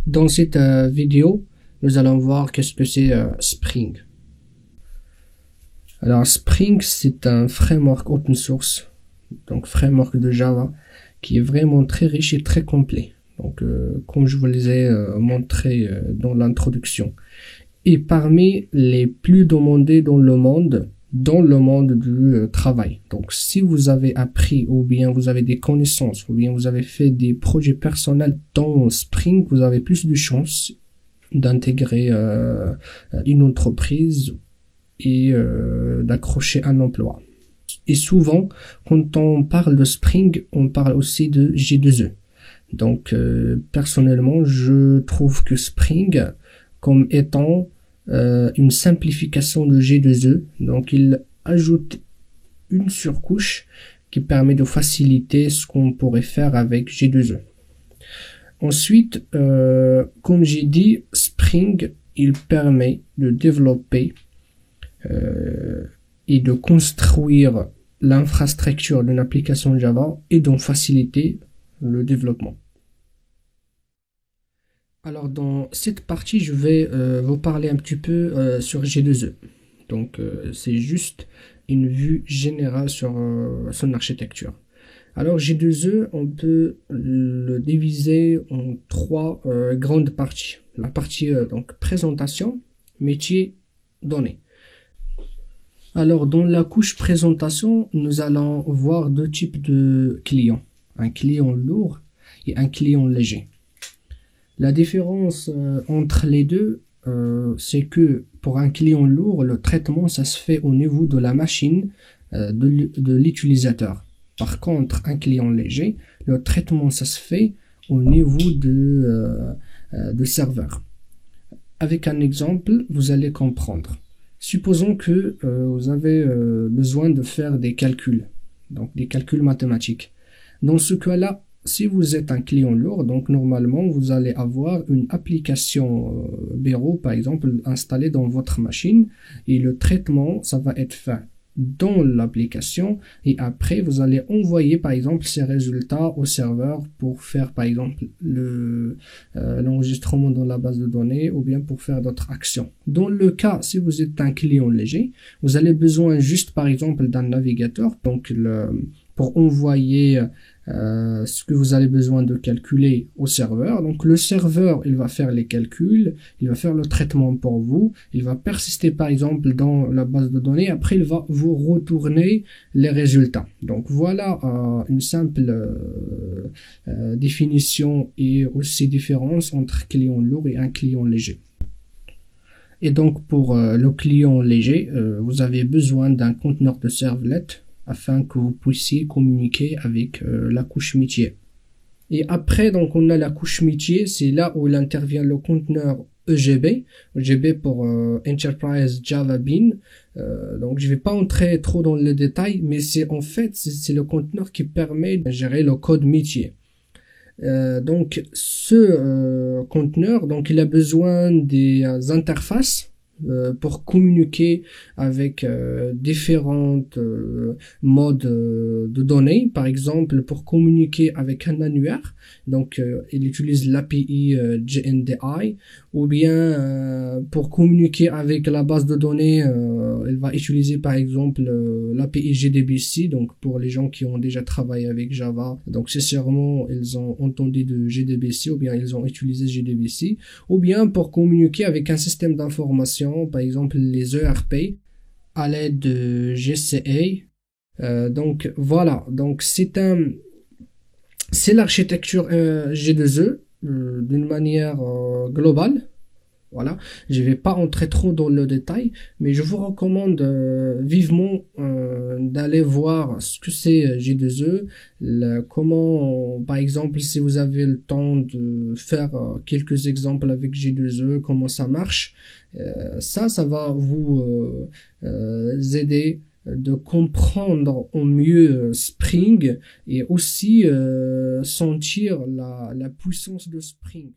Dans cette vidéo, nous allons voir qu'est-ce que c'est Spring. Alors Spring, c'est un framework open source, donc framework de Java, qui est vraiment très riche et très complet. Donc comme je vous les ai montré dans l'introduction. Et parmi les plus demandés dans le monde du travail. Donc si vous avez appris ou bien vous avez des connaissances ou bien vous avez fait des projets personnels dans Spring, vous avez plus de chances d'intégrer une entreprise et d'accrocher un emploi. Et souvent, quand on parle de Spring, on parle aussi de J2E. Donc personnellement, je trouve que Spring comme étant une simplification de J2E, donc il ajoute une surcouche qui permet de faciliter ce qu'on pourrait faire avec J2E. Ensuite, comme j'ai dit, Spring, il permet de développer et de construire l'infrastructure d'une application Java et d'en faciliter le développement. Alors dans cette partie, je vais vous parler un petit peu sur J2E. Donc c'est juste une vue générale sur son architecture. Alors J2E, on peut le diviser en trois grandes parties. La partie donc présentation, métier, données. Alors dans la couche présentation, nous allons voir deux types de clients. Un client lourd et un client léger. La différence entre les deux, c'est que pour un client lourd, le traitement, ça se fait au niveau de la machine de l'utilisateur. Par contre, un client léger, le traitement, ça se fait au niveau de serveur. Avec un exemple, vous allez comprendre. Supposons que vous avez besoin de faire des calculs, donc des calculs mathématiques. Dans ce cas-là, si vous êtes un client lourd, donc normalement vous allez avoir une application bureau par exemple installée dans votre machine et le traitement ça va être fait dans l'application et après vous allez envoyer par exemple ces résultats au serveur pour faire par exemple l'enregistrement dans la base de données ou bien pour faire d'autres actions. Dans le cas si vous êtes un client léger, vous avez besoin juste par exemple d'un navigateur donc pour envoyer ce que vous avez besoin de calculer au serveur. Donc le serveur, il va faire les calculs, il va faire le traitement pour vous, il va persister par exemple dans la base de données, après il va vous retourner les résultats. Donc voilà une simple définition et aussi différence entre client lourd et un client léger. Et donc pour le client léger, vous avez besoin d'un conteneur de servlet afin que vous puissiez communiquer avec la couche métier. Et après, donc, on a la couche métier, c'est là où il intervient le conteneur EJB, EJB pour Enterprise Java Bean. Donc, je vais pas entrer trop dans le détail, mais c'est en fait, c'est le conteneur qui permet de gérer le code métier. Donc, ce conteneur, donc, il a besoin des interfaces pour communiquer avec différentes modes de données. Par exemple, pour communiquer avec un annuaire, donc il utilise l'API JNDI, ou bien pour communiquer avec la base de données, il va utiliser par exemple l'API JDBC, donc pour les gens qui ont déjà travaillé avec Java, donc c'est sûrement ils ont entendu de JDBC ou bien ils ont utilisé JDBC, ou bien pour communiquer avec un système d'information, par exemple les ERP à l'aide de GCA. Donc voilà, donc c'est l'architecture J2E d'une manière globale. Voilà, je vais pas entrer trop dans le détail, mais je vous recommande vivement d'aller voir ce que c'est J2E, comment, par exemple, si vous avez le temps de faire quelques exemples avec J2E, comment ça marche, ça va vous aider de comprendre au mieux Spring et aussi sentir la puissance de Spring.